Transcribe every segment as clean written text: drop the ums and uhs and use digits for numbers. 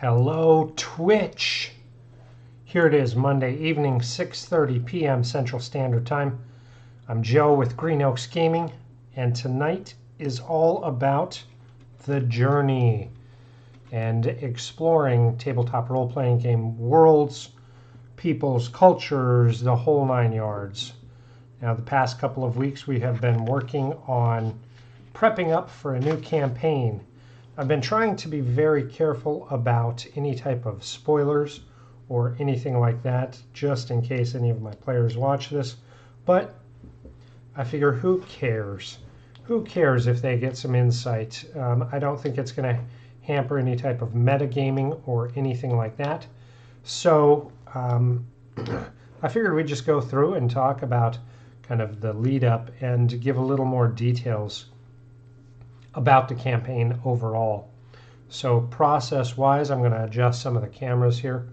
Hello, Twitch. Here it is, Monday evening, 6:30 p.m. Central Standard Time. I'm Joe with Green Oaks Gaming, and tonight is all about the journey and exploring tabletop role-playing game worlds, peoples, cultures, the whole nine yards. Now, the past couple of weeks we have been working on prepping up for a new campaign. I've been trying to be very careful about any type of spoilers or anything like that, just in case any of my players watch this. But I figure, who cares? Who cares if they get some insight? I don't think it's going to hamper any type of metagaming or anything like that. So I figured we'd just go through and talk about kind of the lead up and give a little more details about the campaign overall. So process-wise, I'm going to adjust some of the cameras here.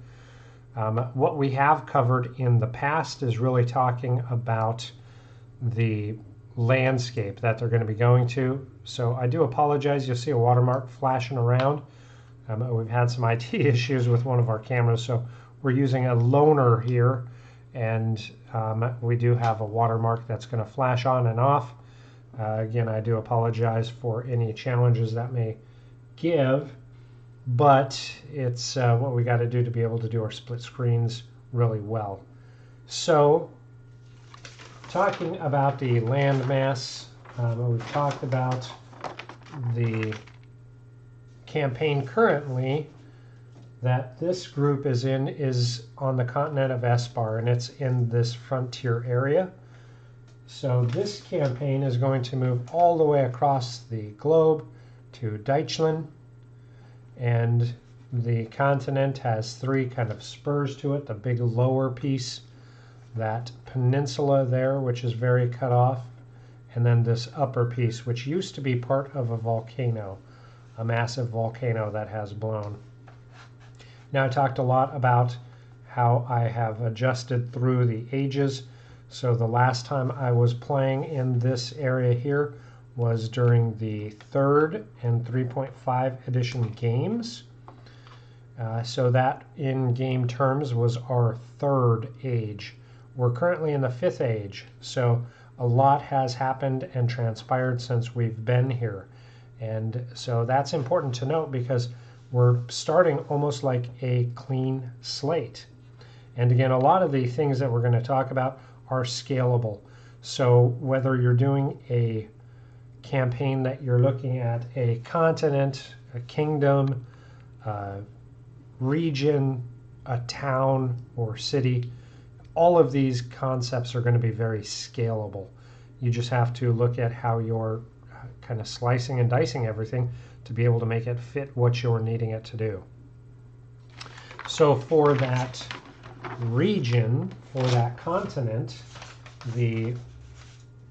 What we have covered in the past is really talking about the landscape that they're going to be going to. So I do apologize. You'll see a watermark flashing around. We've had some IT issues with one of our cameras, so we're using a loaner here, and we do have a watermark that's going to flash on and off. Again, I do apologize for any challenges that may give, but it's what we got to do to be able to do our split screens really well. So, talking about the landmass, we've talked about the campaign currently that this group is in is on the continent of Espar, and it's in this frontier area. So this campaign is going to move all the way across the globe to Deitchlan, and the continent has three kind of spurs to it. The big lower piece, that peninsula there, which is very cut off, and then this upper piece, which used to be part of a volcano, a massive volcano that has blown. Now, I talked a lot about how I have adjusted through the ages. So the last time I was playing in this area here was during the 3rd and 3.5 edition games. So that in game terms was our 3rd age. We're currently in the 5th age. So a lot has happened and transpired since we've been here. And so that's important to note because we're starting almost like a clean slate. And again, a lot of the things that we're going to talk about are scalable. So whether you're doing a campaign that you're looking at a continent, a kingdom, a region, a town or city, all of these concepts are going to be very scalable. You just have to look at how you're kind of slicing and dicing everything to be able to make it fit what you're needing it to do. So for that region, for that continent, the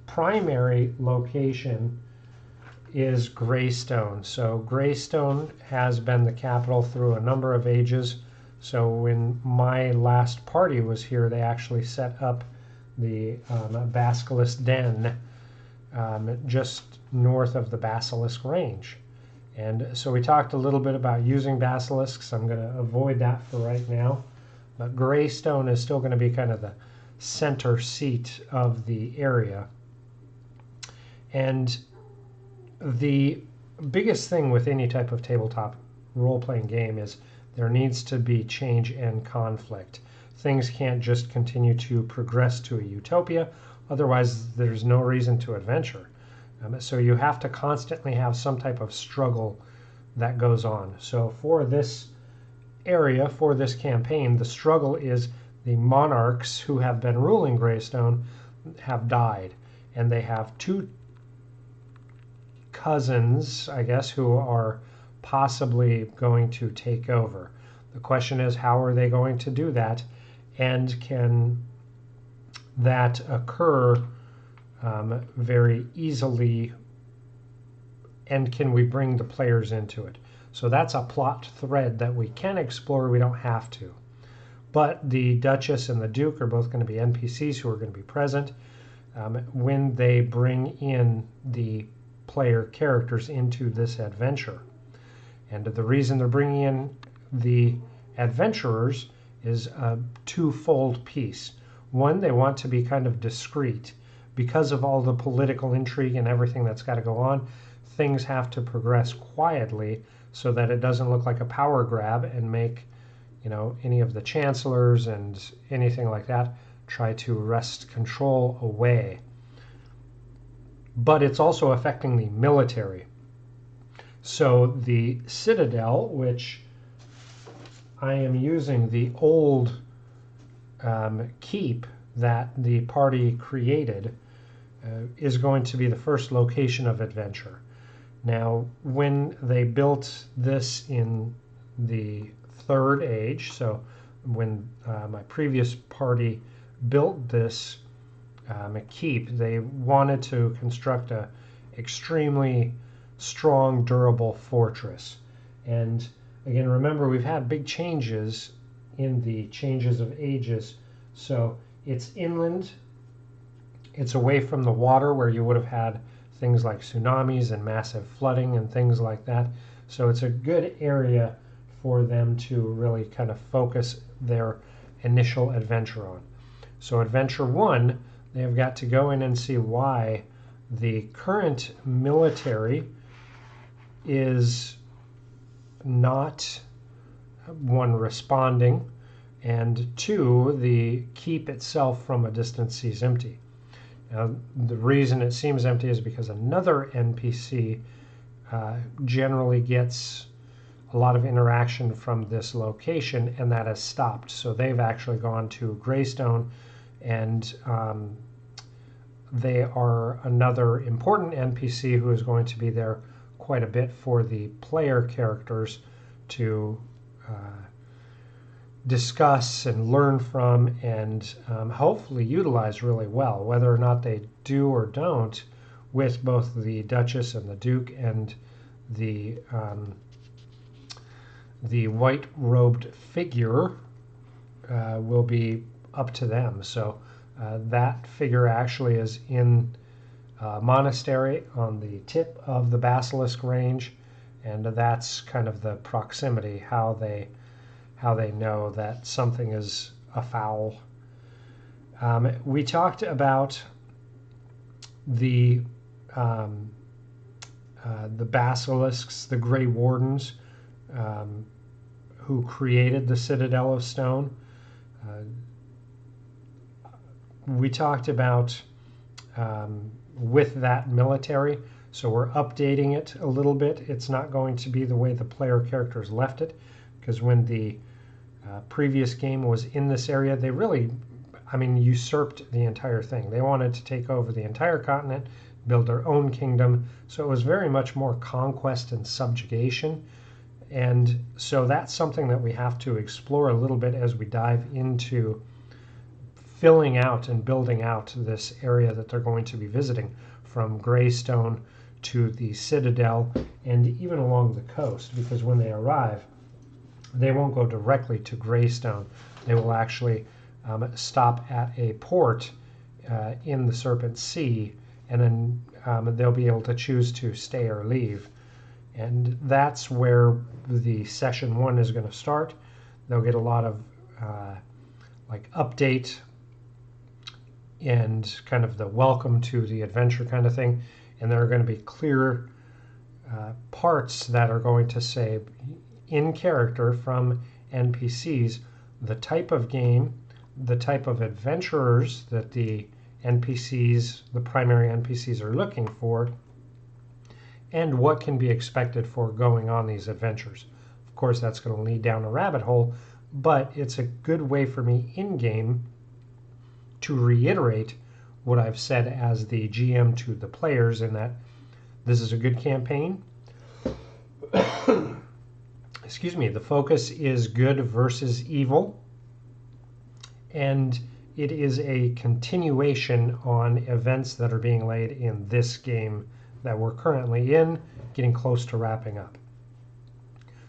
primary location is Graystone. So Graystone has been the capital through a number of ages. So when my last party was here, they actually set up the Basilisk Den just north of the Basilisk Range. And so we talked a little bit about using basilisks. I'm going to avoid that for right now. But Graystone is still going to be kind of the center seat of the area. And the biggest thing with any type of tabletop role-playing game is there needs to be change and conflict. Things can't just continue to progress to a utopia, otherwise there's no reason to adventure. So you have to constantly have some type of struggle that goes on. So for this area, for this campaign, the struggle is the monarchs who have been ruling Graystone have died, and they have two cousins, I guess, who are possibly going to take over. The question is, how are they going to do that, and can that occur very easily, and can we bring the players into it? So that's a plot thread that we can explore. We don't have to. But the Duchess and the Duke are both going to be NPCs who are going to be present when they bring in the player characters into this adventure. And the reason they're bringing in the adventurers is a twofold piece. One, they want to be kind of discreet. Because of all the political intrigue and everything that's got to go on, things have to progress quietly so that it doesn't look like a power grab and make, any of the chancellors and anything like that try to wrest control away. But it's also affecting the military. So the citadel, which I am using the old keep that the party created, is going to be the first location of adventure. Now, when they built this in the Third Age, so when my previous party built this keep, they wanted to construct a extremely strong, durable fortress. And again, remember, we've had big changes in the changes of ages. So it's inland, it's away from the water where you would have had things like tsunamis and massive flooding and things like that. So it's a good area for them to really kind of focus their initial adventure on. So adventure 1, they have got to go in and see why the current military is not, one, responding, and 2, the keep itself from a distance seems empty. Now, the reason it seems empty is because another NPC generally gets a lot of interaction from this location, and that has stopped. So they've actually gone to Graystone, and they are another important NPC who is going to be there quite a bit for the player characters to discuss and learn from, and hopefully utilize really well. Whether or not they do or don't with both the Duchess and the Duke and the white-robed figure will be up to them. So that figure actually is in a monastery on the tip of the Basilisk range, and that's kind of the proximity, how they know that something is afoul. We talked about the basilisks, the Grey Wardens, who created the Citadel of Stone. We talked about with that military, so we're updating it a little bit. It's not going to be the way the player characters left it, because when the previous game was in this area, they really, usurped the entire thing. They wanted to take over the entire continent, build their own kingdom, so it was very much more conquest and subjugation. And so that's something that we have to explore a little bit as we dive into filling out and building out this area that they're going to be visiting, from Graystone to the Citadel and even along the coast, because when they arrive, they won't go directly to Graystone. They will actually stop at a port in the Serpent Sea, and then they'll be able to choose to stay or leave. And that's where the session 1 is going to start. They'll get a lot of update and kind of the welcome to the adventure kind of thing. And there are going to be clear parts that are going to say in character from NPCs the type of game, the type of adventurers that the NPCs, the primary NPCs, are looking for, and what can be expected for going on these adventures. Of course, that's going to lead down a rabbit hole, but it's a good way for me in-game to reiterate what I've said as the GM to the players, in that this is a good campaign. Excuse me, the focus is good versus evil, and it is a continuation on events that are being laid in this game that we're currently in, getting close to wrapping up.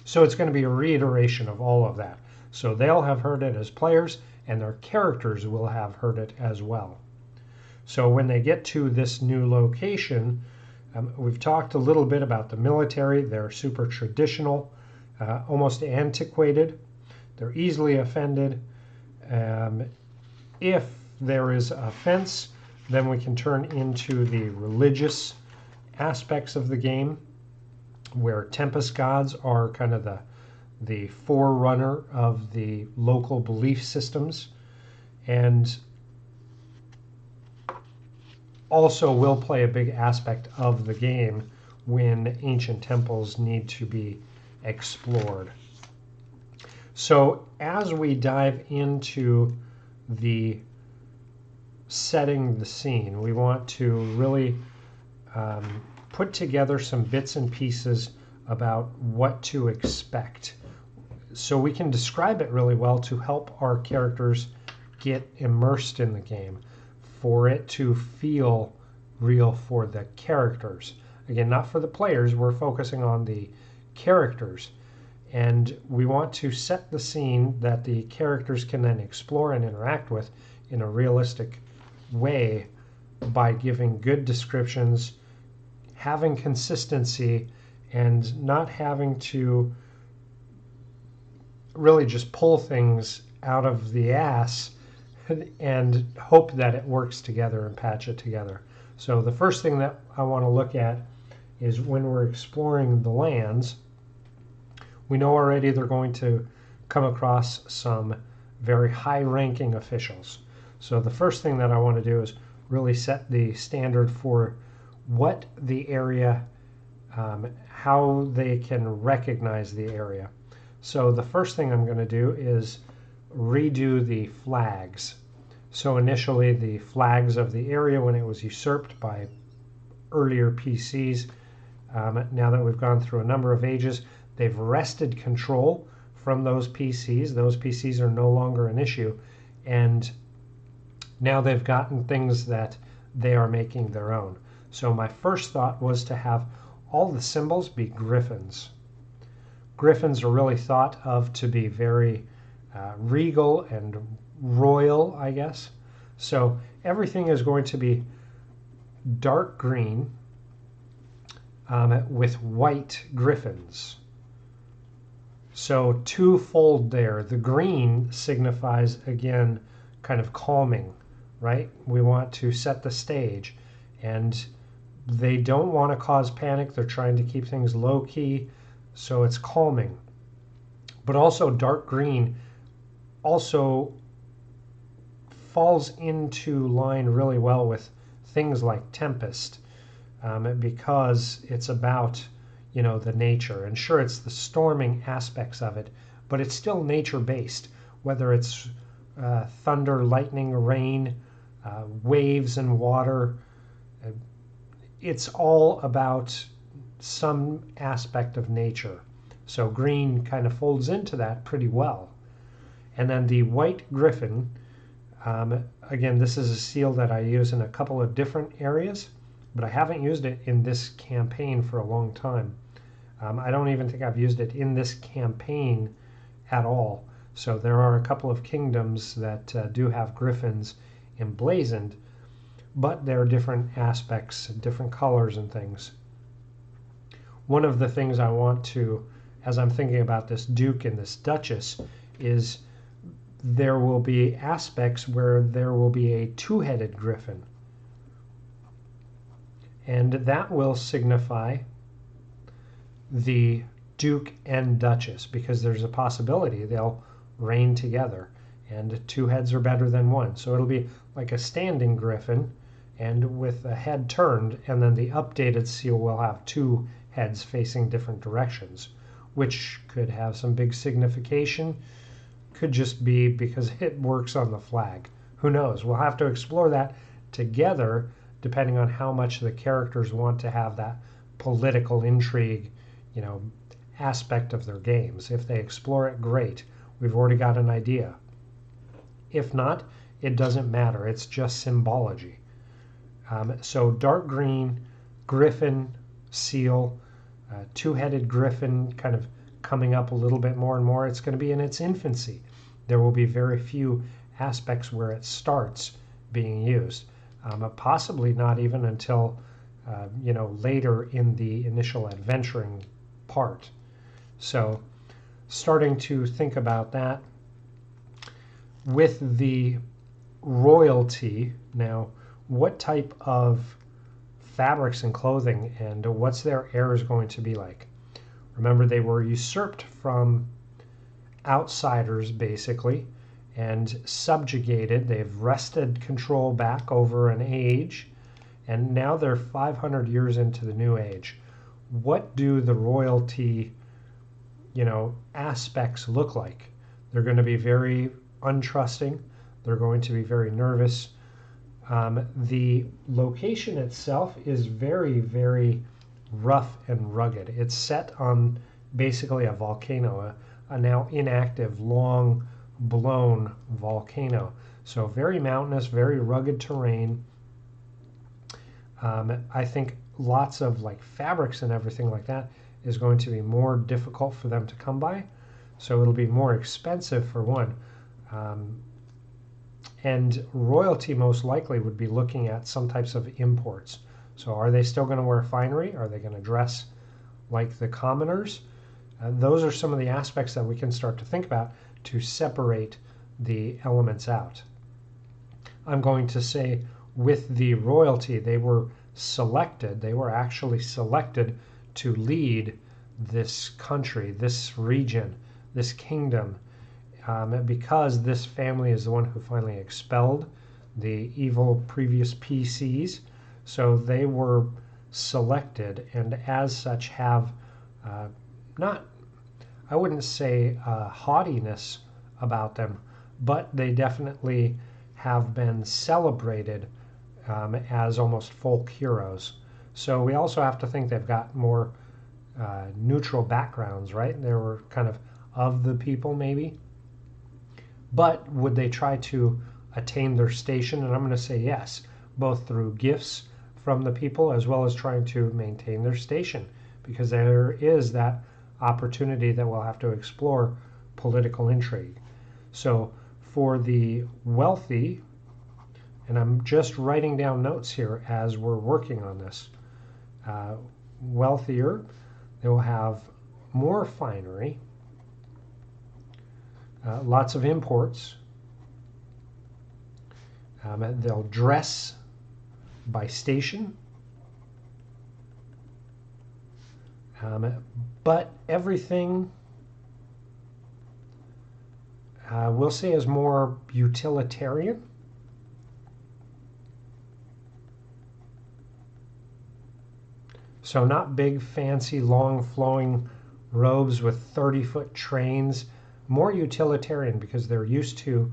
So it's going to be a reiteration of all of that. So they'll have heard it as players, and their characters will have heard it as well. So when they get to this new location, we've talked a little bit about the military. They're super traditional. almost antiquated. They're easily offended. If there is offense, then we can turn into the religious aspects of the game, where Tempest gods are kind of the forerunner of the local belief systems, and also will play a big aspect of the game when ancient temples need to be explored. So as we dive into the setting the scene, we want to really put together some bits and pieces about what to expect, so we can describe it really well to help our characters get immersed in the game, for it to feel real for the characters. Again, not for the players, we're focusing on the characters, and we want to set the scene that the characters can then explore and interact with in a realistic way by giving good descriptions, having consistency, and not having to really just pull things out of the ass and hope that it works together and patch it together. So the first thing that I want to look at is when we're exploring the lands, we know already they're going to come across some very high-ranking officials. So the first thing that I want to do is really set the standard for what the area, how they can recognize the area. So the first thing I'm going to do is redo the flags. So initially the flags of the area, when it was usurped by earlier PCs, now that we've gone through a number of ages, they've wrested control from those PCs. Those PCs are no longer an issue, and now they've gotten things that they are making their own. So my first thought was to have all the symbols be griffins. Griffins are really thought of to be very regal and royal, I guess. So everything is going to be dark green with white griffins. So twofold there. The green signifies, again, kind of calming, right? We want to set the stage, and they don't want to cause panic. They're trying to keep things low key, so it's calming. But also dark green also falls into line really well with things like Tempest, because it's about, you know, the nature. And sure, it's the storming aspects of it, but it's still nature based, whether it's thunder, lightning, rain, waves and water. It's all about some aspect of nature. So green kind of folds into that pretty well. And then the white griffin, again, this is a seal that I use in a couple of different areas, but I haven't used it in this campaign for a long time. I don't even think I've used it in this campaign at all. So there are a couple of kingdoms that do have griffins emblazoned, but there are different aspects, different colors and things. One of the things I want to, as I'm thinking about this Duke and this Duchess, is there will be aspects where there will be a two-headed griffin. And that will signify the Duke and Duchess, because there's a possibility they'll reign together, and two heads are better than one. So it'll be like a standing griffin and with a head turned, and then the updated seal will have two heads facing different directions, which could have some big signification. Could just be because it works on the flag. Who knows? We'll have to explore that together, depending on how much the characters want to have that political intrigue, you know, aspect of their games. If they explore it, great. We've already got an idea. If not, it doesn't matter. It's just symbology. So dark green, griffin, seal, two-headed griffin kind of coming up a little bit more and more. It's going to be in its infancy. There will be very few aspects where it starts being used. Possibly not even until later in the initial adventuring part. So starting to think about that with the royalty. Now, what type of fabrics and clothing and what's their heirs going to be like? Remember, they were usurped from outsiders basically and subjugated. They've wrested control back over an age, and now they're 500 years into the new age. What do the royalty, aspects look like? They're going to be very untrusting. They're going to be very nervous. The location itself is very, very rough and rugged. It's set on basically a volcano, a now inactive, long blown volcano. So very mountainous, very rugged terrain. I think lots of like fabrics and everything like that is going to be more difficult for them to come by. So it'll be more expensive for one. And royalty most likely would be looking at some types of imports. So are they still going to wear finery? Are they going to dress like the commoners? Those are some of the aspects that we can start to think about to separate the elements out. I'm going to say with the royalty, they were actually selected to lead this country, this region, this kingdom, because this family is the one who finally expelled the evil previous PCs. So they were selected, and as such have not, I wouldn't say haughtiness about them, but they definitely have been celebrated as almost folk heroes. So we also have to think they've got more neutral backgrounds, right? They were kind of the people maybe. But would they try to attain their station? And I'm going to say yes, both through gifts from the people as well as trying to maintain their station, because there is that opportunity that we'll have to explore political intrigue. So for the wealthy, and I'm just writing down notes here as we're working on this, wealthier, they will have more finery, lots of imports. They'll dress by station, but everything we'll say is more utilitarian. So not big, fancy, long, flowing robes with 30-foot trains. More utilitarian because they're used to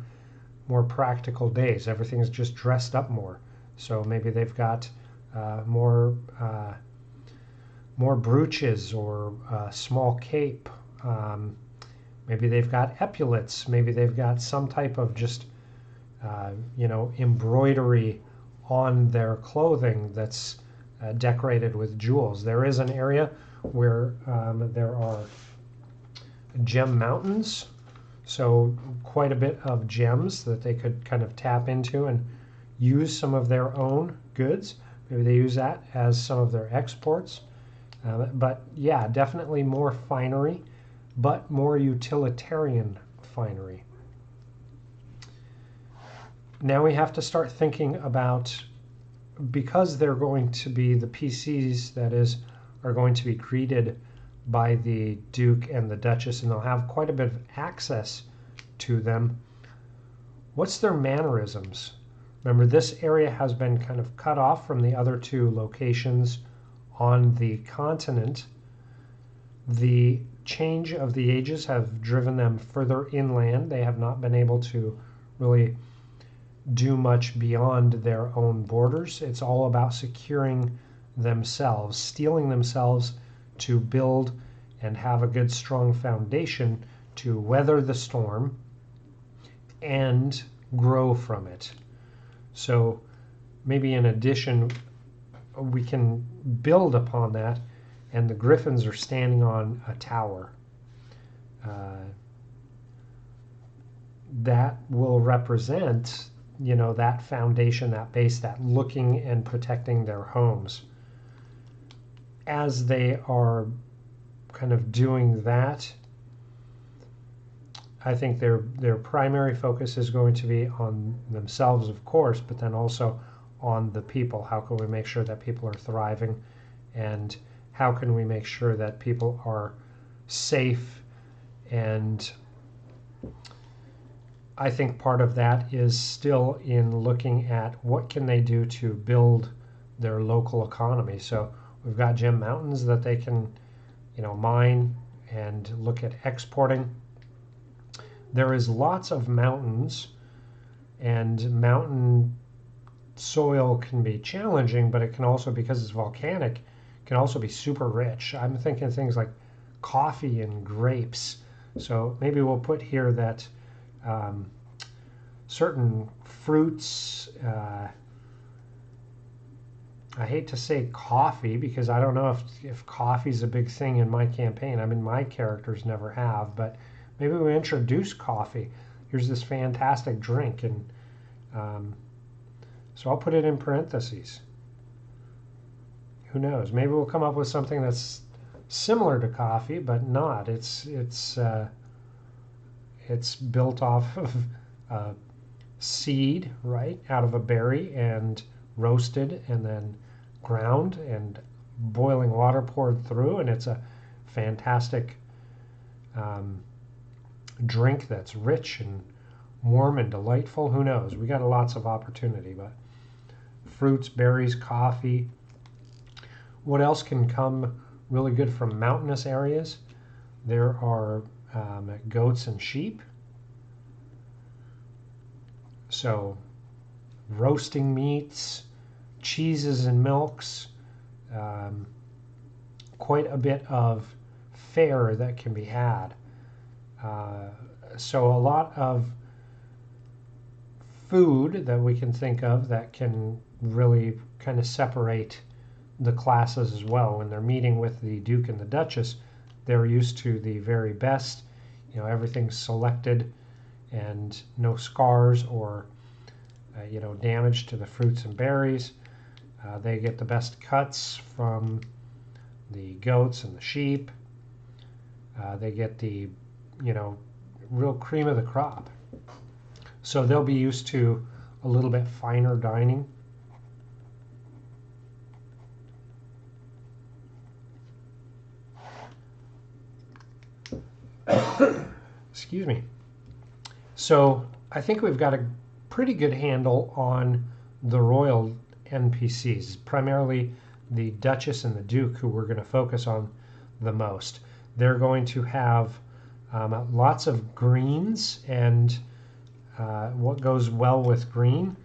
more practical days. Everything's just dressed up more. So maybe they've got more brooches or a small cape. Maybe they've got epaulets. Maybe they've got some type of just embroidery on their clothing that's decorated with jewels. There is an area where there are gem mountains, so quite a bit of gems that they could kind of tap into and use some of their own goods. Maybe they use that as some of their exports. But yeah, definitely more finery, but more utilitarian finery. Now we have to start thinking about, because they're going to be the PCs, that is, are going to be greeted by the Duke and the Duchess, and they'll have quite a bit of access to them. What's their mannerisms? Remember, this area has been kind of cut off from the other two locations on the continent. The change of the ages have driven them further inland. They have not been able to really do much beyond their own borders. It's all about securing themselves, steeling themselves to build and have a good strong foundation to weather the storm and grow from it. So maybe in addition, we can build upon that, and the griffins are standing on a tower. That will represent, that foundation, that base, that looking and protecting their homes. As they are kind of doing that, I think their primary focus is going to be on themselves, of course, but then also on the people. How can we make sure that people are thriving, and how can we make sure that people are safe? And I think part of that is still in looking at what can they do to build their local economy. So we've got gem mountains that they can, mine and look at exporting. There is lots of mountains, and mountain soil can be challenging, but it can also, because it's volcanic, can also be super rich. I'm thinking things like coffee and grapes. So maybe we'll put here that certain fruits, I hate to say coffee because I don't know if coffee is a big thing in my campaign. I mean, my characters never have, but maybe we introduce coffee. Here's this fantastic drink, and so I'll put it in parentheses. Who knows? Maybe we'll come up with something that's similar to coffee, but not. It's built off of seed, right, out of a berry, and roasted and then ground and boiling water poured through, and it's a fantastic drink that's rich and warm and delightful. Who knows? We got lots of opportunity, but fruits, berries, coffee. What else can come really good from mountainous areas? There are goats and sheep. So roasting meats, cheeses and milks, quite a bit of fare that can be had. So a lot of food that we can think of that can really kind of separate the classes as well. When they're meeting with the Duke and the Duchess, they're used to the very best, everything's selected and no scars or damage to the fruits and berries. They get the best cuts from the goats and the sheep. They get the real cream of the crop. So they'll be used to a little bit finer dining. Excuse me. So I think we've got a pretty good handle on the royal NPCs, primarily the Duchess and the Duke, who we're going to focus on the most. They're going to have lots of greens, and what goes well with green?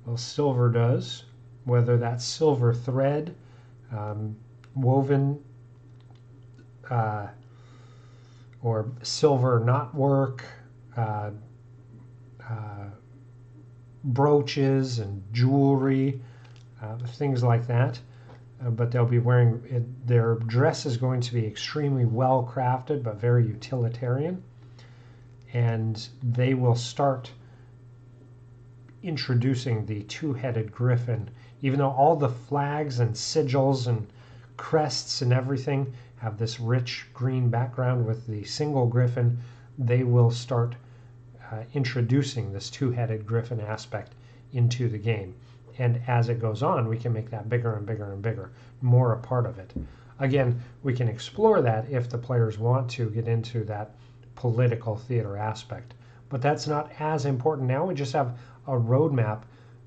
Well, silver does, whether that's silver thread, woven, or silver knotwork, brooches and jewelry, things like that. But they'll be wearing, their dress is going to be extremely well crafted, but very utilitarian. And they will start introducing the two-headed griffin. Even though all the flags and sigils and crests and everything have this rich green background with the single griffin, they will start introducing this two-headed griffin aspect into the game. And as it goes on, we can make that bigger and bigger and bigger, more a part of it. Again, we can explore that if the players want to get into that political theater aspect. But that's not as important now. We just have a roadmap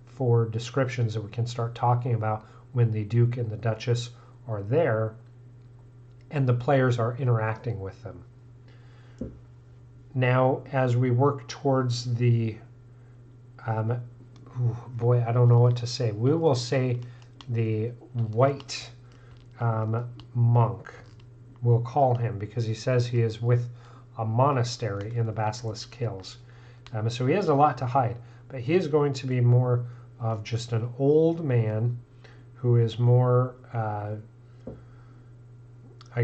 for descriptions that we can start talking about when the Duke and the Duchess are there and the players are interacting with them. Now, as we work towards the, boy, I don't know what to say. We will say the white monk. We'll call him because he says he is with a monastery in the Basilisk Hills. So he has a lot to hide, but he is going to be more of just an old man who is more, I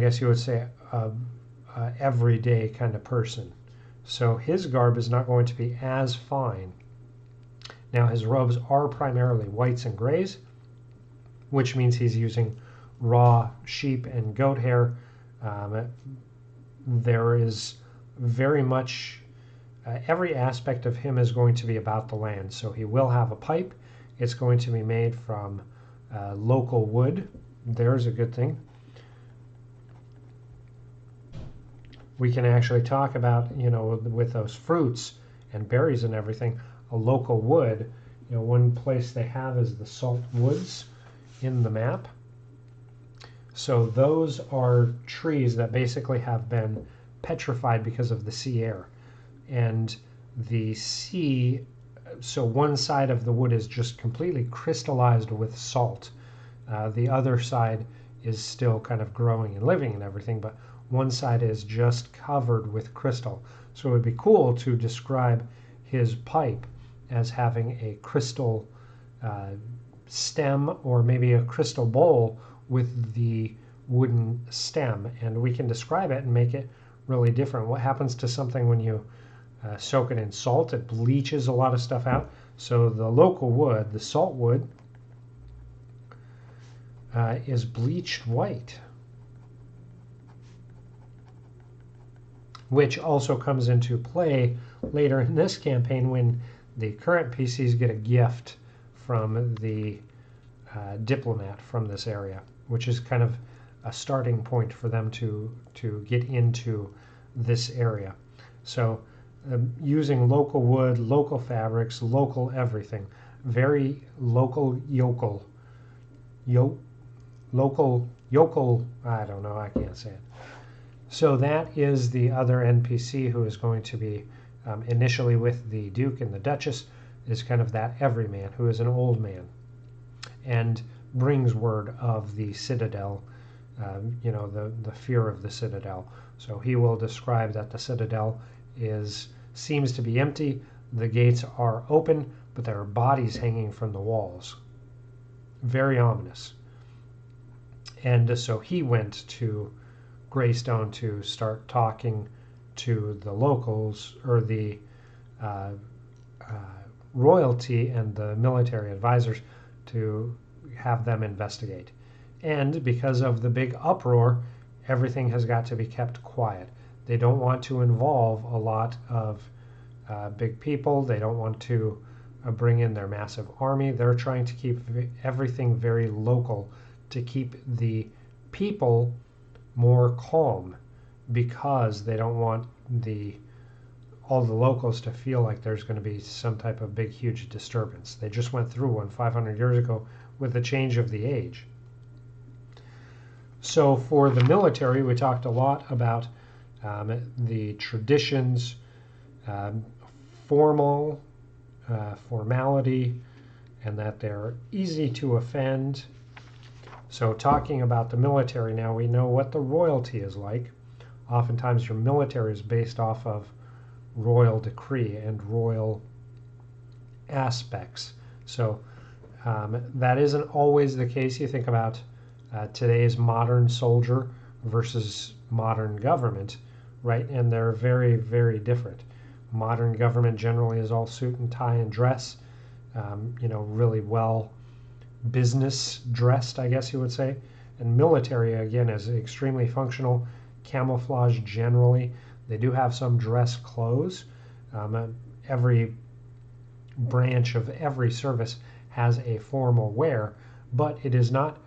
guess you would say, everyday kind of person. So his garb is not going to be as fine. Now his robes are primarily whites and grays, which means he's using raw sheep and goat hair. There is very much every aspect of him is going to be about the land. So he will have a pipe. It's going to be made from local wood. There's a good thing. We can actually talk about, with those fruits and berries and everything, a local wood. One place they have is the Saltwoods in the map. So those are trees that basically have been petrified because of the sea air. And the sea, so one side of the wood is just completely crystallized with salt. The other side is still kind of growing and living and everything, but one side is just covered with crystal. So it would be cool to describe his pipe as having a crystal stem, or maybe a crystal bowl with the wooden stem, and we can describe it and make it really different. What happens to something when you soak it in salt? It bleaches a lot of stuff out. So the local wood, the salt wood, is bleached white, which also comes into play later in this campaign when the current PCs get a gift from the diplomat from this area, which is kind of a starting point for them to get into this area. So using local wood, local fabrics, local everything, very local local, I don't know, I can't say it. So that is the other NPC who is going to be initially with the Duke and the Duchess, is kind of that everyman who is an old man and brings word of the Citadel, the fear of the Citadel. So he will describe that the Citadel seems to be empty. The gates are open, but there are bodies hanging from the walls. Very ominous. And so he went to Graystone to start talking to the locals, or the royalty and the military advisors, to have them investigate. And because of the big uproar, everything has got to be kept quiet. They don't want to involve a lot of big people. They don't want to bring in their massive army. They're trying to keep everything very local to keep the people more calm, because they don't want all the locals to feel like there's going to be some type of big, huge disturbance. They just went through one 500 years ago with the change of the age. So for the military, we talked a lot about the traditions, formality, and that they're easy to offend. So talking about the military now, we know what the royalty is like. Oftentimes your military is based off of royal decree and royal aspects. So that isn't always the case. You think about today's modern soldier versus modern government, right? And they're very, very different. Modern government generally is all suit and tie and dress, really well business dressed, I guess you would say. And military, again, is extremely functional, camouflage generally. They do have some dress clothes. Every branch of every service has a formal wear, but it is not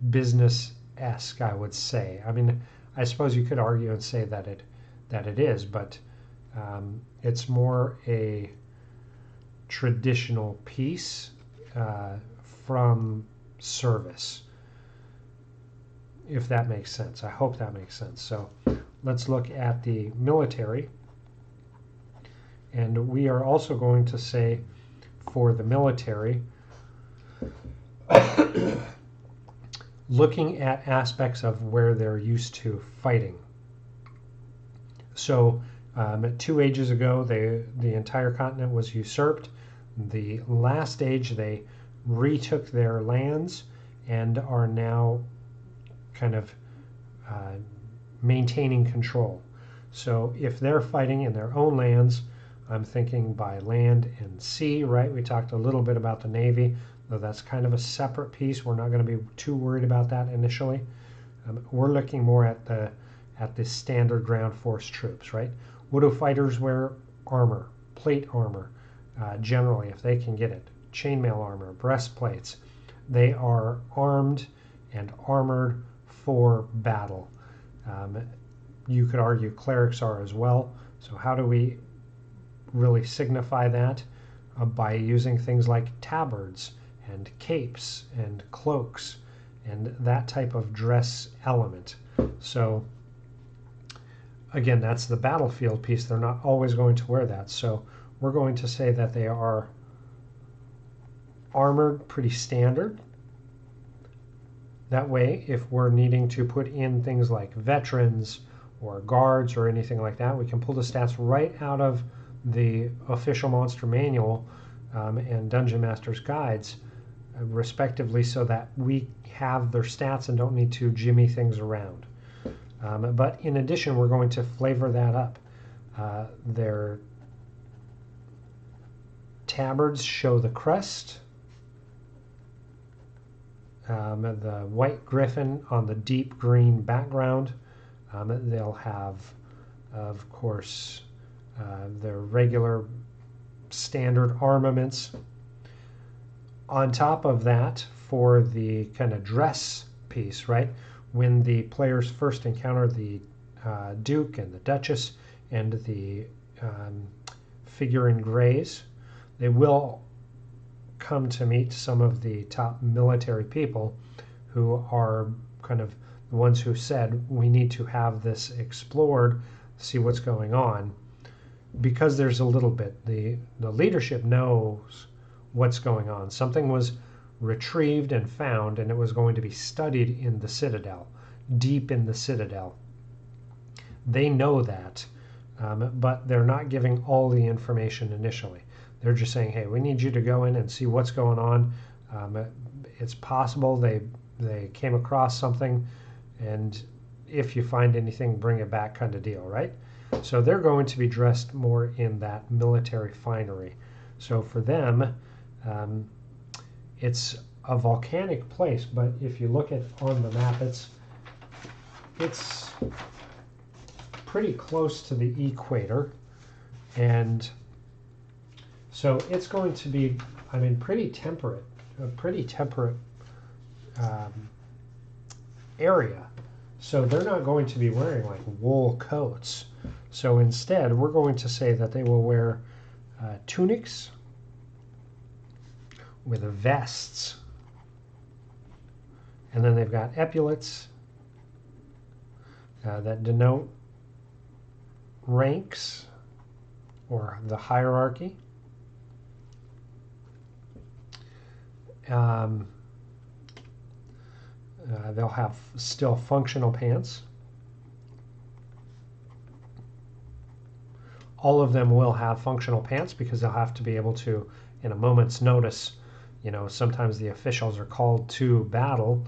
business-esque, I would say. I mean, I suppose you could argue and say that it is, but it's more a traditional piece from service, if that makes sense. I hope that makes sense. So let's look at the military. And we are also going to say for the military, looking at aspects of where they're used to fighting. So 2 ages ago, the entire continent was usurped. The last age, they retook their lands and are now kind of maintaining control. So if they're fighting in their own lands, I'm thinking by land and sea, right? We talked a little bit about the Navy, though that's kind of a separate piece. We're not going to be too worried about that initially. We're looking more at the standard ground force troops, right? What do fighters wear armor, plate armor, generally, if they can get it, chainmail armor, breastplates. They are armed and armored for battle. You could argue clerics are as well. So how do we really signify that? By using things like tabards and capes and cloaks and that type of dress element. So again, that's the battlefield piece. They're not always going to wear that. So we're going to say that they are armored pretty standard. That way, if we're needing to put in things like veterans or guards or anything like that, we can pull the stats right out of the official monster manual and Dungeon Master's guides, respectively, so that we have their stats and don't need to jimmy things around. But in addition, we're going to flavor that up. Their tabards show the crest, the white griffin on the deep green background. They'll have, of course, their regular standard armaments. On top of that, for the kind of dress piece, right? When the players first encounter the Duke and the Duchess and the figure in grays, they will come to meet some of the top military people who are kind of the ones who said we need to have this explored, see what's going on, because there's a little bit, the leadership knows what's going on. Something was retrieved and found, and it was going to be studied in the Citadel, deep in the Citadel. They know that, but they're not giving all the information initially. They're just saying, hey, we need you to go in and see what's going on. It's possible they came across something, and if you find anything, bring it back kind of deal, right? So they're going to be dressed more in that military finery. So for them, it's a volcanic place, but if you look at on the map, it's pretty close to the equator, and so it's going to be, I mean, pretty temperate, a pretty temperate area. So they're not going to be wearing like wool coats. So instead, we're going to say that they will wear tunics with vests, and then they've got epaulets that denote ranks or the hierarchy. They'll have still functional pants. All of them will have functional pants because they'll have to be able to, in a moment's notice, you know, sometimes the officials are called to battle,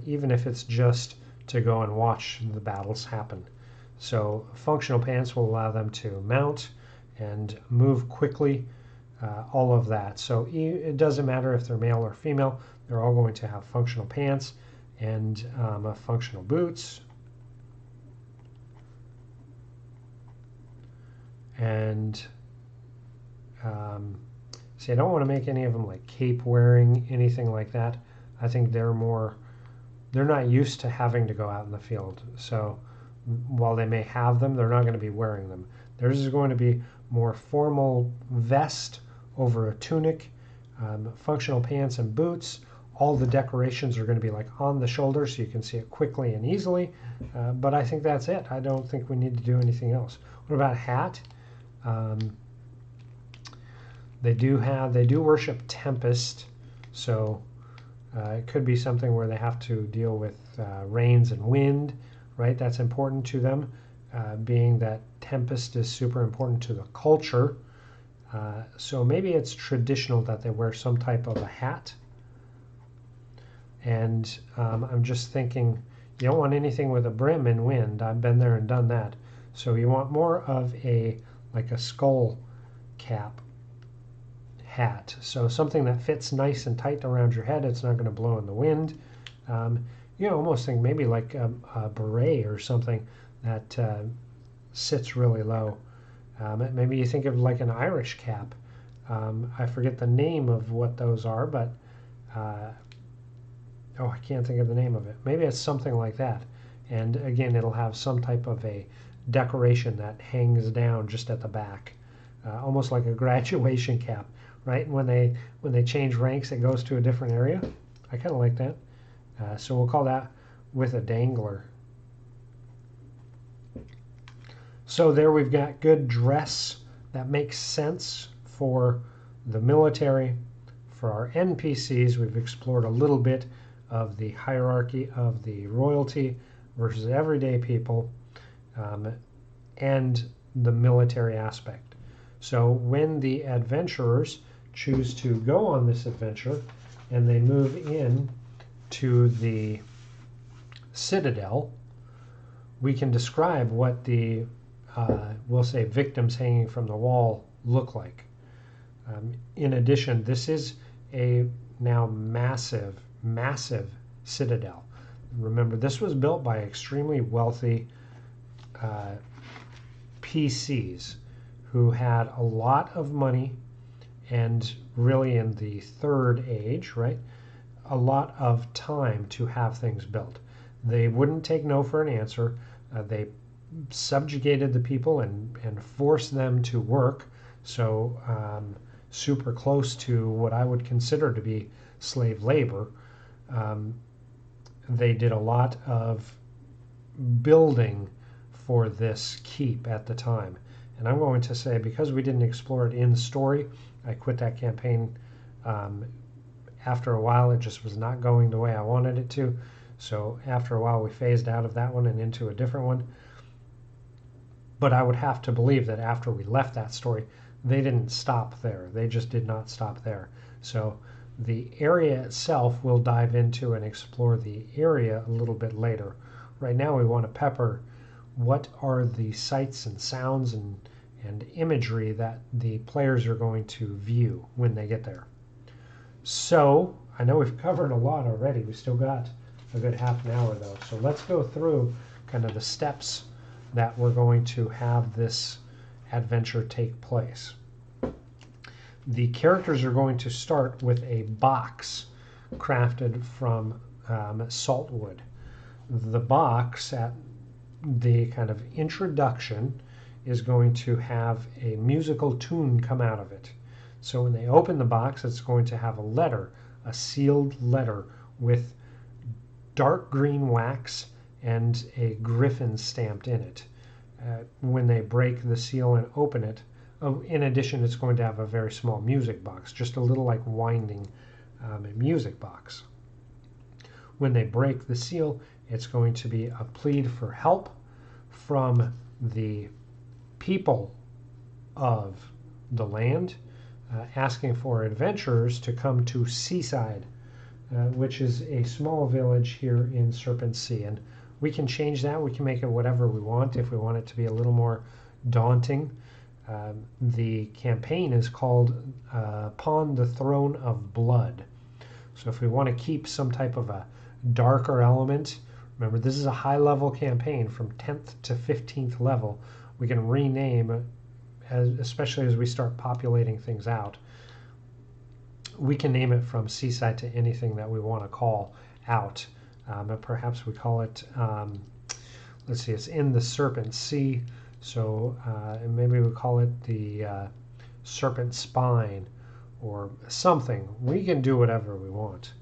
even if it's just to go and watch the battles happen. So functional pants will allow them to mount and move quickly, all of that. So it doesn't matter if they're male or female, they're all going to have functional pants and functional boots. And see, I don't want to make any of them like cape wearing, anything like that. I think they're not used to having to go out in the field. So while they may have them, they're not going to be wearing them. Theirs is going to be more formal vest over a tunic, functional pants and boots. All the decorations are going to be like on the shoulder so you can see it quickly and easily. But I think that's it. I don't think we need to do anything else. What about hat? They do worship Tempest, so it could be something where they have to deal with rains and wind, right? That's important to them, being that Tempest is super important to the culture. So maybe it's traditional that they wear some type of a hat. And I'm just thinking, you don't want anything with a brim in wind. I've been there and done that. So you want more of like a skull cap hat. So something that fits nice and tight around your head. It's not going to blow in the wind. You know, almost think maybe like a beret or something that sits really low. Maybe you think of like an Irish cap. I forget the name of what those are, but oh, I can't think of the name of it. Maybe it's something like that. And again, it'll have some type of a decoration that hangs down just at the back, almost like a graduation cap, right? When they change ranks, it goes to a different area. I kind of like that. So we'll call that with a dangler. So there we've got good dress that makes sense for the military. For our NPCs, we've explored a little bit of the hierarchy of the royalty versus everyday people, and the military aspect. So when the adventurers choose to go on this adventure and they move in to the citadel, we can describe what the we'll say victims hanging from the wall look like. In addition, this is a now massive citadel. Remember, this was built by extremely wealthy PCs who had a lot of money, and really in the third age, right, a lot of time to have things built. They wouldn't take no for an answer. They subjugated the people and forced them to work. So super close to what I would consider to be slave labor. They did a lot of building for this keep at the time. And I'm going to say, because we didn't explore it in story, I quit that campaign. After a while, it just was not going the way I wanted it to. So after a while, we phased out of that one and into a different one. But I would have to believe that after we left that story, they didn't stop there. They just did not stop there. So the area itself, we'll dive into and explore the area a little bit later. Right now, we want to pepper what are the sights and sounds and imagery that the players are going to view when they get there. So I know we've covered a lot already. We still got a good half an hour though. So let's go through kind of the steps that we're going to have this adventure take place. The characters are going to start with a box crafted from saltwood. The box at the kind of introduction is going to have a musical tune come out of it. So when they open the box, it's going to have a letter, a sealed letter with dark green wax and a griffin stamped in it. When they break the seal and open it, in addition, it's going to have a very small music box, just a little like winding music box. When they break the seal, it's going to be a plead for help from the people of the land, asking for adventurers to come to Seaside, which is a small village here in Serpent Sea. And we can change that. We can make it whatever we want if we want it to be a little more daunting. The campaign is called Upon the Throne of Blood. So if we want to keep some type of a darker element, remember this is a high level campaign from 10th to 15th level. We can rename, especially as we start populating things out, we can name it from Seaside to anything that we want to call out. Perhaps we call it, let's see, it's in the Serpent Sea. So maybe we call it the Serpent Spine or something. We can do whatever we want.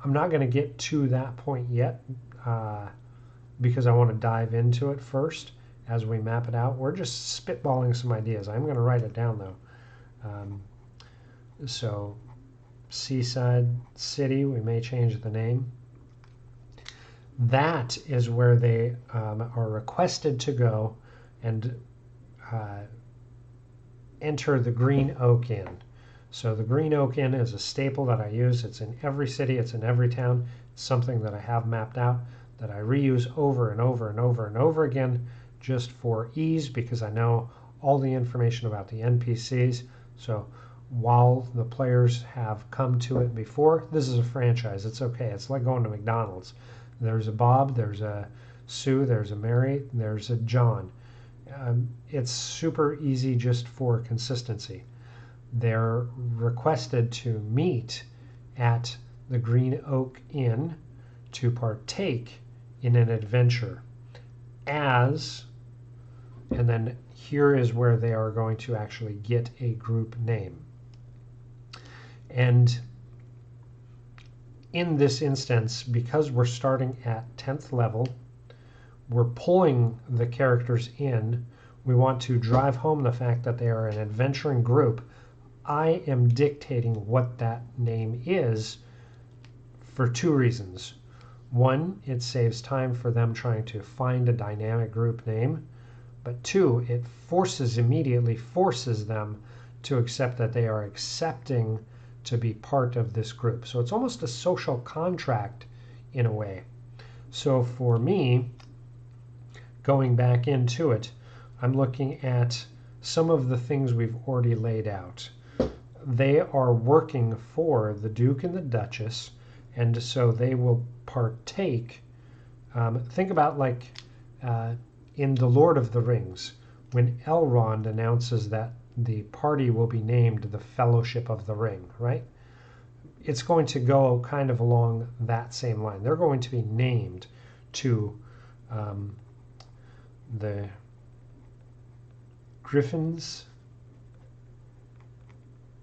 I'm not going to get to that point yet because I want to dive into it first as we map it out. We're just spitballing some ideas. I'm going to write it down though. So Seaside City, we may change the name. That is where they are requested to go and enter the Green Oak Inn. So the Green Oak Inn is a staple that I use. It's in every city, it's in every town. It's something that I have mapped out that I reuse over and over and over and over again just for ease, because I know all the information about the NPCs. So while the players have come to it before, this is a franchise. It's okay. It's like going to McDonald's. There's a Bob, there's a Sue, there's a Mary, there's a John. It's super easy just for consistency. They're requested to meet at the Green Oak Inn to partake in an adventure as, and then here is where they are going to actually get a group name. And in this instance, because we're starting at 10th level, we're pulling the characters in. We want to drive home the fact that they are an adventuring group. I am dictating what that name is for two reasons. One, it saves time for them trying to find a dynamic group name. But two, it immediately forces them to accept that they are accepting to be part of this group. So it's almost a social contract in a way. So for me, going back into it, I'm looking at some of the things we've already laid out. They are working for the Duke and the Duchess, and so they will partake. Think about like in The Lord of the Rings, when Elrond announces that the party will be named the Fellowship of the Ring, right? It's going to go kind of along that same line. They're going to be named to the Griffin's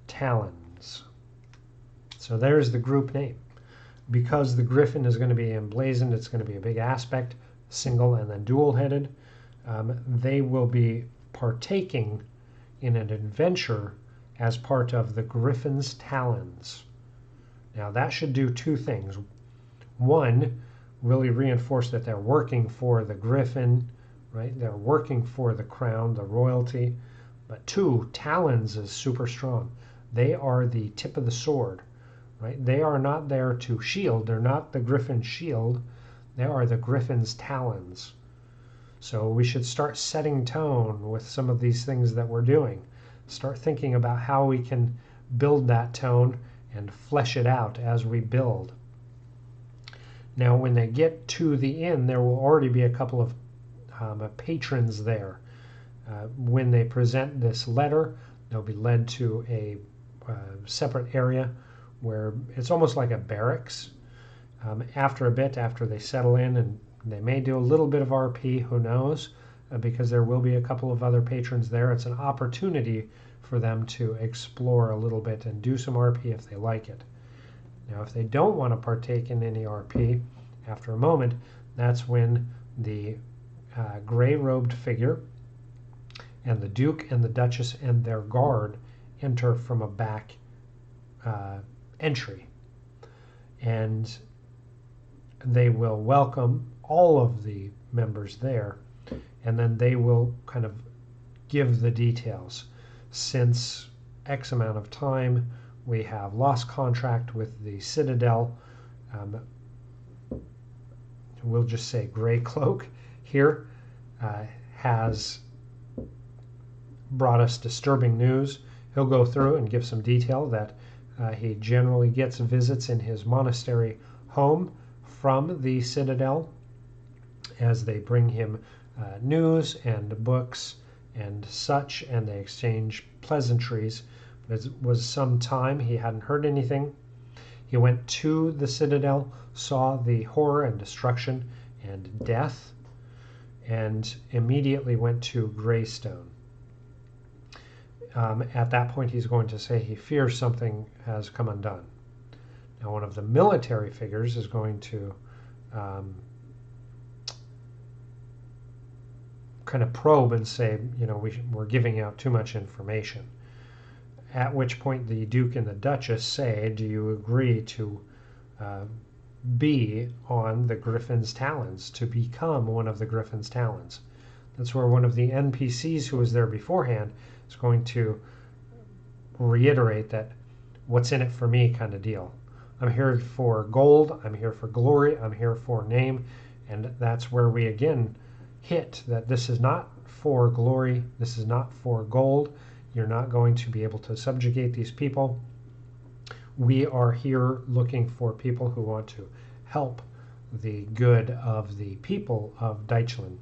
Talons. So there's the group name. Because the Griffin is going to be emblazoned, it's going to be a big aspect, single and then dual-headed. They will be partaking in an adventure as part of the Griffin's Talons. Now that should do two things. One, really reinforce that they're working for the Griffin, right? They're working for the crown, the royalty. But two, Talons is super strong. They are the tip of the sword, right? They are not there to shield. They're not the Griffin's shield. They are the Griffin's Talons. So we should start setting tone with some of these things that we're doing. Start thinking about how we can build that tone and flesh it out as we build. Now when they get to the inn, there will already be a couple of patrons there. When they present this letter, they'll be led to a separate area where it's almost like a barracks. After a bit, after they settle in, and they may do a little bit of RP, who knows, because there will be a couple of other patrons there. It's an opportunity for them to explore a little bit and do some RP if they like it. Now, if they don't want to partake in any RP, after a moment, that's when the gray-robed figure and the Duke and the Duchess and their guard enter from a back entry. And they will welcome all of the members there, and then they will kind of give the details. Since X amount of time, we have lost contract with the Citadel. We'll just say Grey Cloak here has brought us disturbing news. He'll go through and give some detail that he generally gets visits in his monastery home from the Citadel as they bring him news and books and such, and they exchange pleasantries. But it was some time he hadn't heard anything. He went to the Citadel, saw the horror and destruction and death, and immediately went to Graystone. At that point, he's going to say he fears something has come undone. Now, one of the military figures is going to kind of probe and say, you know, we're giving out too much information. At which point the Duke and the Duchess say, do you agree to be on the Griffin's Talons, to become one of the Griffin's Talons? That's where one of the NPCs who was there beforehand is going to reiterate that what's in it for me kind of deal. I'm here for gold, I'm here for glory, I'm here for name, and that's where we again hit that this is not for glory, this is not for gold. You're not going to be able to subjugate these people. We are here looking for people who want to help the good of the people of Deitchlan.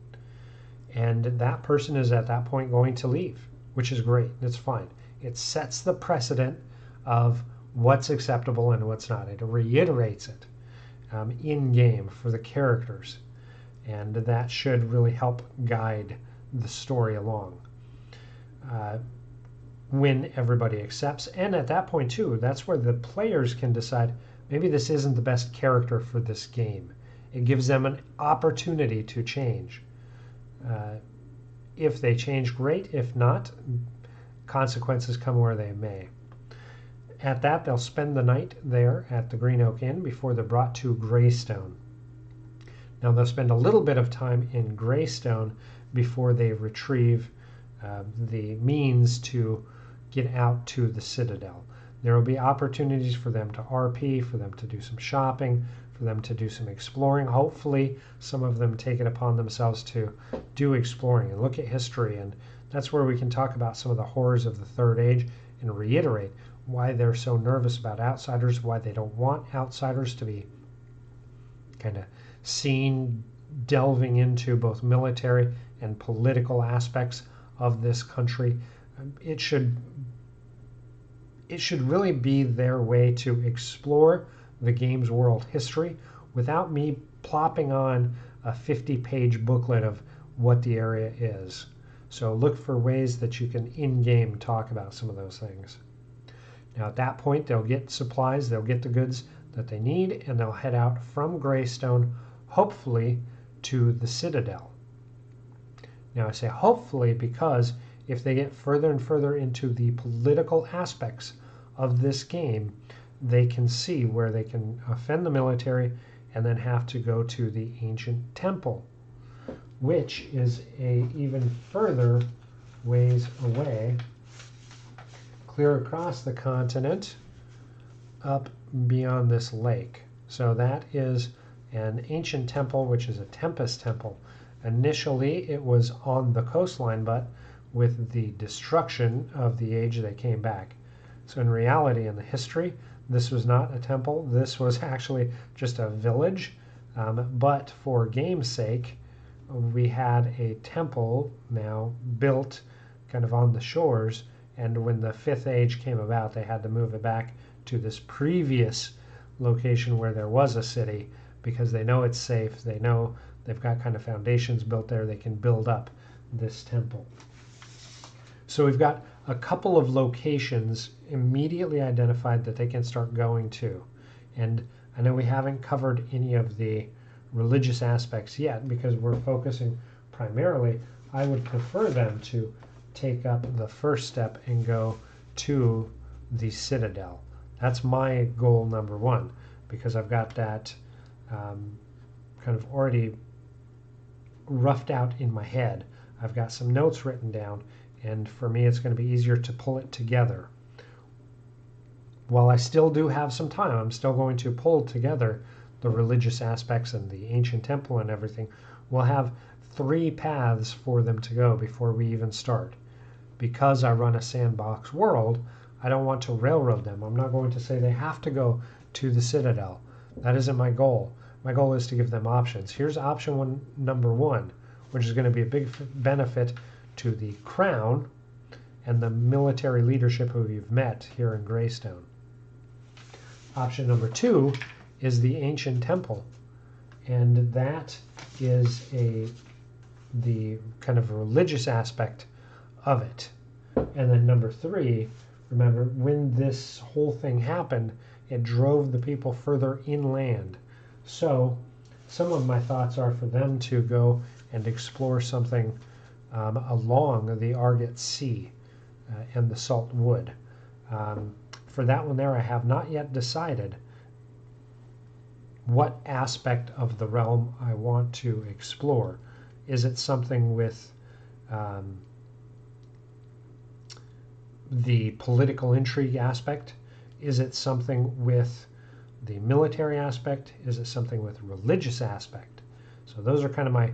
And that person is at that point going to leave, which is great. It's fine. It sets the precedent of what's acceptable and what's not. It reiterates it in game for the characters, and that should really help guide the story along. When everybody accepts, and at that point too, that's where the players can decide maybe this isn't the best character for this game. It gives them an opportunity to change. If they change, great. If not, consequences come where they may. At that, they'll spend the night there at the Green Oak Inn before they're brought to Graystone. Now they'll spend a little bit of time in Graystone before they retrieve the means to get out to the Citadel. There will be opportunities for them to RP, for them to do some shopping, for them to do some exploring. Hopefully some of them take it upon themselves to do exploring and look at history, and that's where we can talk about some of the horrors of the Third Age and reiterate why they're so nervous about outsiders, why they don't want outsiders to be kind of seen delving into both military and political aspects of this country. It should really be their way to explore the game's world history without me plopping on a 50-page booklet of what the area is. So look for ways that you can in-game talk about some of those things. Now at that point they'll get supplies, they'll get the goods that they need, and they'll head out from Graystone, hopefully to the Citadel. Now I say hopefully because if they get further and further into the political aspects of this game, they can see where they can offend the military and then have to go to the ancient temple, which is a even further ways away, clear across the continent, up beyond this lake. So that is an ancient temple, which is a Tempest temple. Initially, it was on the coastline, but with the destruction of the age, they came back. So in reality, in the history, this was not a temple. This was actually just a village. But for game's sake, we had a temple now built kind of on the shores. And when the Fifth Age came about, they had to move it back to this previous location where there was a city because they know it's safe. They know they've got kind of foundations built there. They can build up this temple. So we've got a couple of locations immediately identified that they can start going to. And I know we haven't covered any of the religious aspects yet because we're focusing primarily, I would prefer them to take up the first step and go to the Citadel. That's my goal number one, because I've got that kind of already roughed out in my head. I've got some notes written down, and for me it's going to be easier to pull it together. While I still do have some time, I'm still going to pull together the religious aspects and the ancient temple and everything. We'll have 3 paths for them to go before we even start. Because I run a sandbox world, I don't want to railroad them. I'm not going to say they have to go to the Citadel. That isn't my goal. My goal is to give them options. Here's option number 1, which is going to be a big benefit to the Crown and the military leadership who you've met here in Graystone. Option number 2 is the ancient temple, and that is the kind of religious aspect of it. And then number 3, remember when this whole thing happened, it drove the people further inland. So some of my thoughts are for them to go and explore something along the Argot Sea and the Saltwood. For that one there, I have not yet decided what aspect of the realm I want to explore. Is it something with the political intrigue aspect? Is it something with the military aspect? Is it something with religious aspect? So those are kind of my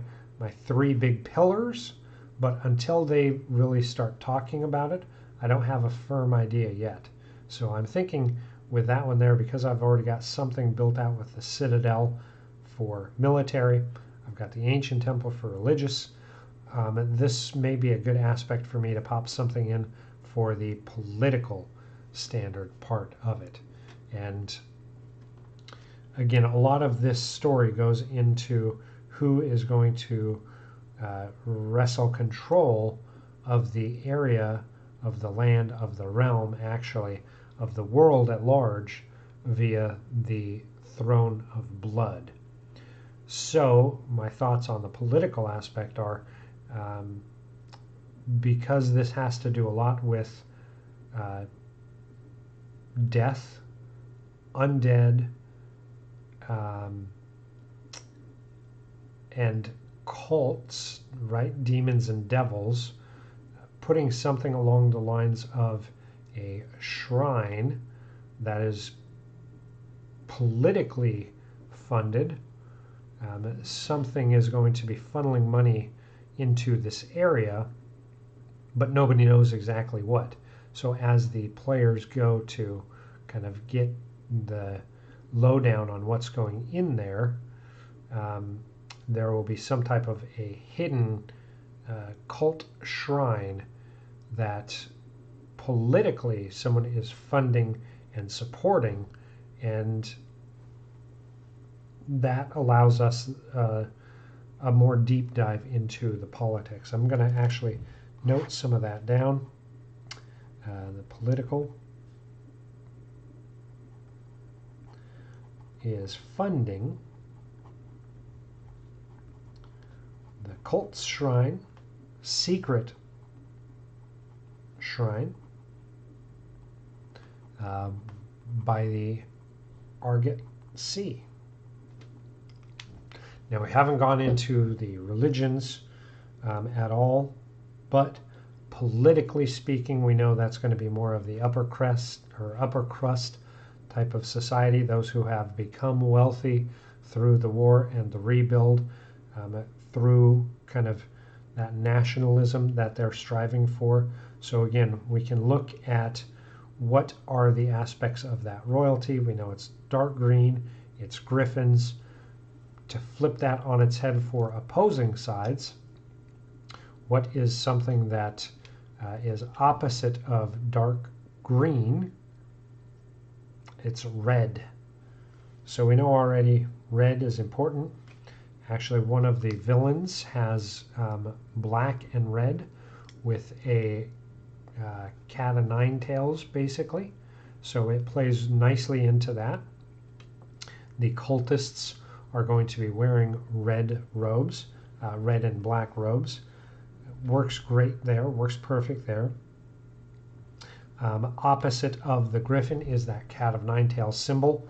3 big pillars, but until they really start talking about it, I don't have a firm idea yet. So I'm thinking with that one there, because I've already got something built out with the Citadel for military, I've got the ancient temple for religious, this may be a good aspect for me to pop something in for the political standard part of it. And again, a lot of this story goes into who is going to wrestle control of the area, of the land, of the realm, actually, of the world at large via the throne of blood. So my thoughts on the political aspect are, because this has to do a lot with death, undead, and cults, right? Demons and devils, putting something along the lines of a shrine that is politically funded. Something is going to be funneling money into this area, but nobody knows exactly what. So as the players go to kind of get the lowdown on what's going in there, there will be some type of a hidden cult shrine that politically someone is funding and supporting, and that allows us a more deep dive into the politics. I'm going to actually note some of that down. The political is funding the cult's shrine, secret shrine, by the Argot Sea. Now, we haven't gone into the religions at all, but politically speaking, we know that's going to be more of the upper crust type of society, those who have become wealthy through the war and the rebuild, through kind of that nationalism that they're striving for. So again, we can look at what are the aspects of that royalty. We know it's dark green, it's griffins. To flip that on its head for opposing sides, what is something that is opposite of dark green? It's red. So we know already red is important. Actually, one of the villains has black and red with a cat of nine tails, basically. So it plays nicely into that. The cultists are going to be wearing red robes, red and black robes. Works great there, works perfect there. Opposite of the griffin is that cat of nine tails symbol.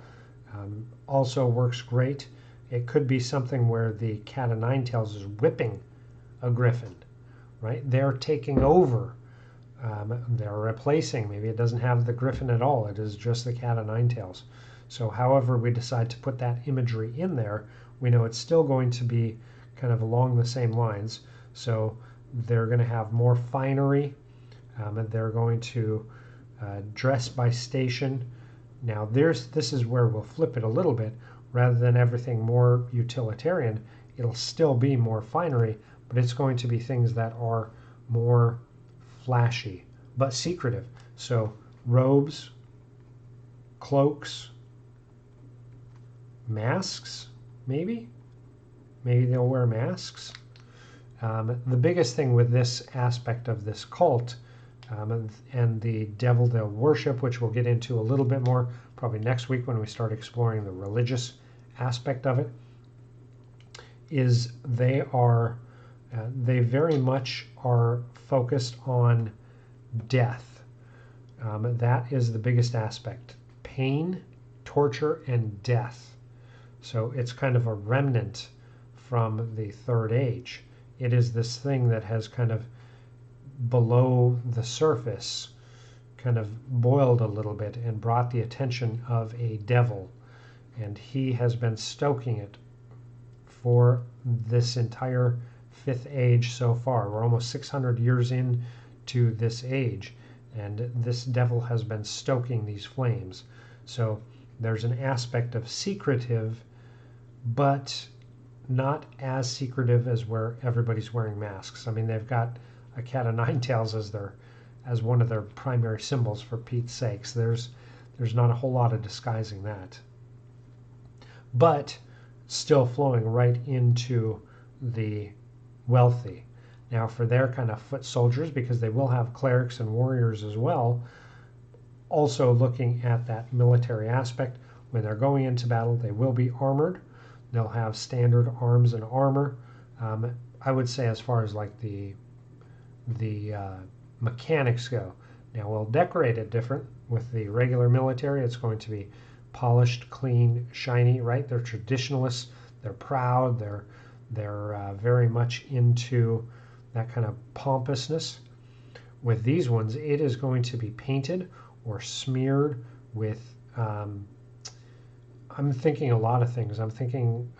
Also works great. It could be something where the cat of nine tails is whipping a griffin, right? They're taking over. They're replacing. Maybe it doesn't have the griffin at all. It is just the cat of nine tails. So however we decide to put that imagery in there, we know it's still going to be kind of along the same lines. So they're going to have more finery. They're going to dress by station. Now this is where we'll flip it a little bit. Rather than everything more utilitarian, it'll still be more finery, but it's going to be things that are more flashy, but secretive. So robes, cloaks, masks, maybe they'll wear masks. The biggest thing with this aspect of this cult and the devil they'll worship, which we'll get into a little bit more probably next week when we start exploring the religious aspect of it, is they very much are focused on death. That is the biggest aspect: pain, torture, and death. So it's kind of a remnant from the Third Age. It is this thing that has kind of below the surface kind of boiled a little bit and brought the attention of a devil, and he has been stoking it for this entire Fifth Age so far. We're almost 600 years into this age, and this devil has been stoking these flames. So there's an aspect of secretive, but not as secretive as where everybody's wearing masks. I mean, they've got a cat of nine tails as one of their primary symbols, for Pete's sakes. There's not a whole lot of disguising that. But still flowing right into the wealthy. Now for their kind of foot soldiers, because they will have clerics and warriors as well, also looking at that military aspect, when they're going into battle, they will be armored. They'll have standard arms and armor. I would say as far as like the mechanics go. Now we'll decorate it different. With the regular military, it's going to be polished, clean, shiny, right? They're traditionalists. They're proud. They're very much into that kind of pompousness. With these ones, it is going to be painted or smeared with, I'm thinking a lot of things. I'm thinking,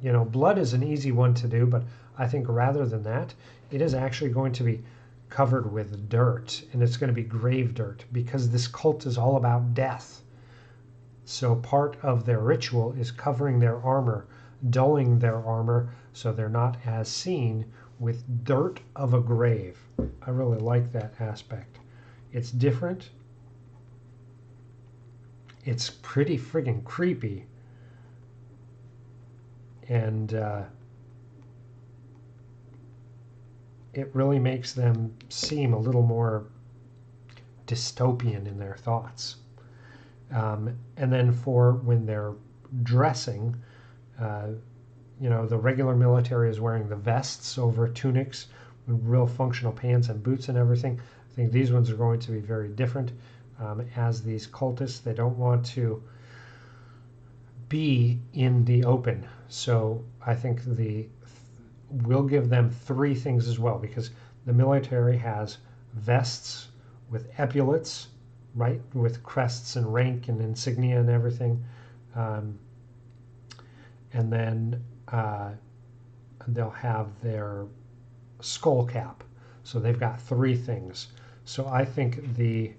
blood is an easy one to do, but I think rather than that, it is actually going to be covered with dirt, and it's going to be grave dirt, because this cult is all about death. So part of their ritual is covering their armor, dulling their armor so they're not as seen with dirt of a grave. I really like that aspect. It's different. It's pretty friggin' creepy. And it really makes them seem a little more dystopian in their thoughts. And then for when they're dressing, the regular military is wearing the vests over tunics with real functional pants and boots and everything. I think these ones are going to be very different. As these cultists, they don't want to be in the open. So I think we'll give them three things as well, because the military has vests with epaulets, right, with crests and rank and insignia and everything. And then they'll have their skull cap. So they've got three things. So I think the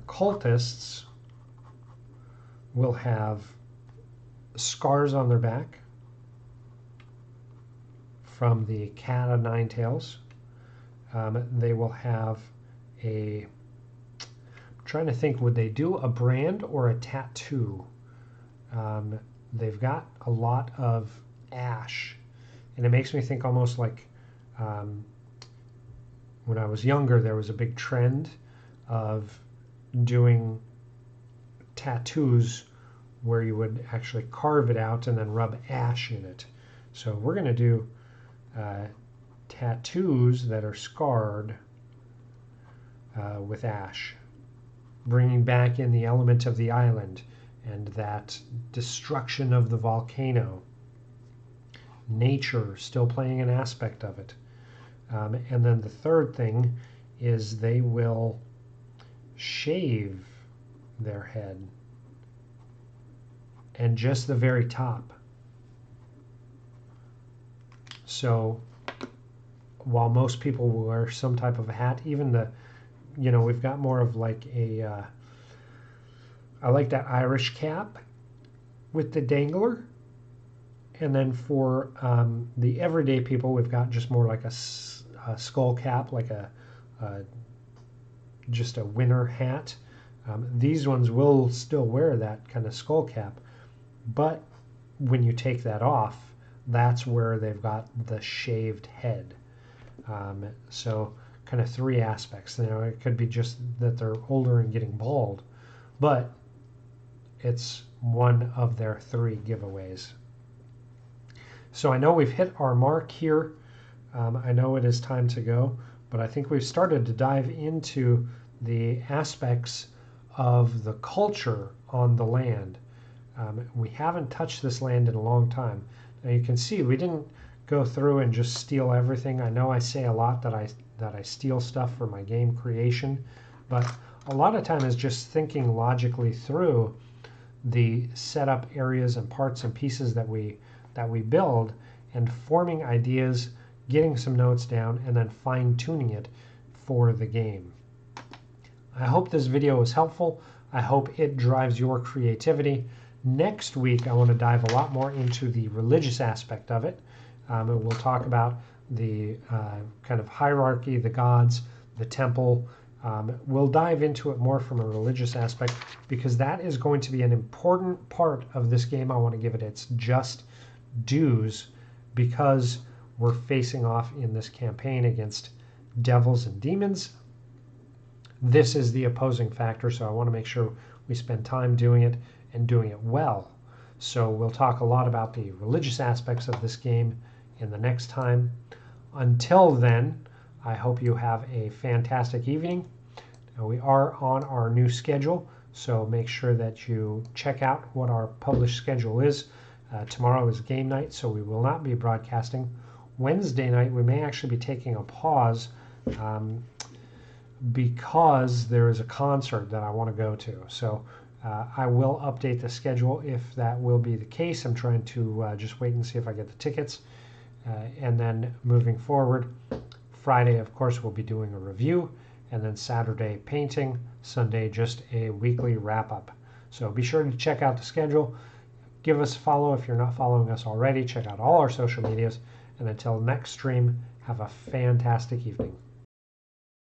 cultists will have scars on their back from the cat of nine tails. They will have I'm trying to think, would they do a brand or a tattoo? They've got a lot of ash, and it makes me think almost like when I was younger, there was a big trend of doing tattoos where you would actually carve it out and then rub ash in it. So we're going to do tattoos that are scarred with ash, bringing back in the element of the island and that destruction of the volcano. Nature still playing an aspect of it. And then the third thing is they will shave their head and just the very top. So while most people will wear some type of a hat, even we've got more of like I like that Irish cap with the dangler. And then for the everyday people, we've got just more like a skull cap, like just a winter hat. These ones will still wear that kind of skull cap, but when you take that off, that's where they've got the shaved head. So kind of three aspects. It could be just that they're older and getting bald, but it's one of their three giveaways. So I know we've hit our mark here. I know it is time to go, but I think we've started to dive into the aspects of the culture on the land. We haven't touched this land in a long time. Now you can see we didn't go through and just steal everything. I know I say a lot that I steal stuff for my game creation, but a lot of time is just thinking logically through the setup areas and parts and pieces that we build, and forming ideas, getting some notes down, and then fine-tuning it for the game. I hope this video was helpful. I hope it drives your creativity, Next week, I want to dive a lot more into the religious aspect of it. And we'll talk about the kind of hierarchy, the gods, the temple. We'll dive into it more from a religious aspect because that is going to be an important part of this game. I want to give it its just dues because we're facing off in this campaign against devils and demons. This is the opposing factor, so I want to make sure we spend time doing it and doing it well. So we'll talk a lot about the religious aspects of this game in the next time. Until then, I hope you have a fantastic evening. Now, we are on our new schedule, so make sure that you check out what our published schedule is. Tomorrow is game night, so we will not be broadcasting. Wednesday night, we may actually be taking a pause because there is a concert that I want to go to. So I will update the schedule if that will be the case. I'm trying to just wait and see if I get the tickets. And then moving forward, Friday, of course, we'll be doing a review, and then Saturday painting, Sunday just a weekly wrap-up. So be sure to check out the schedule. Give us a follow if you're not following us already. Check out all our social medias. And until next stream, have a fantastic evening.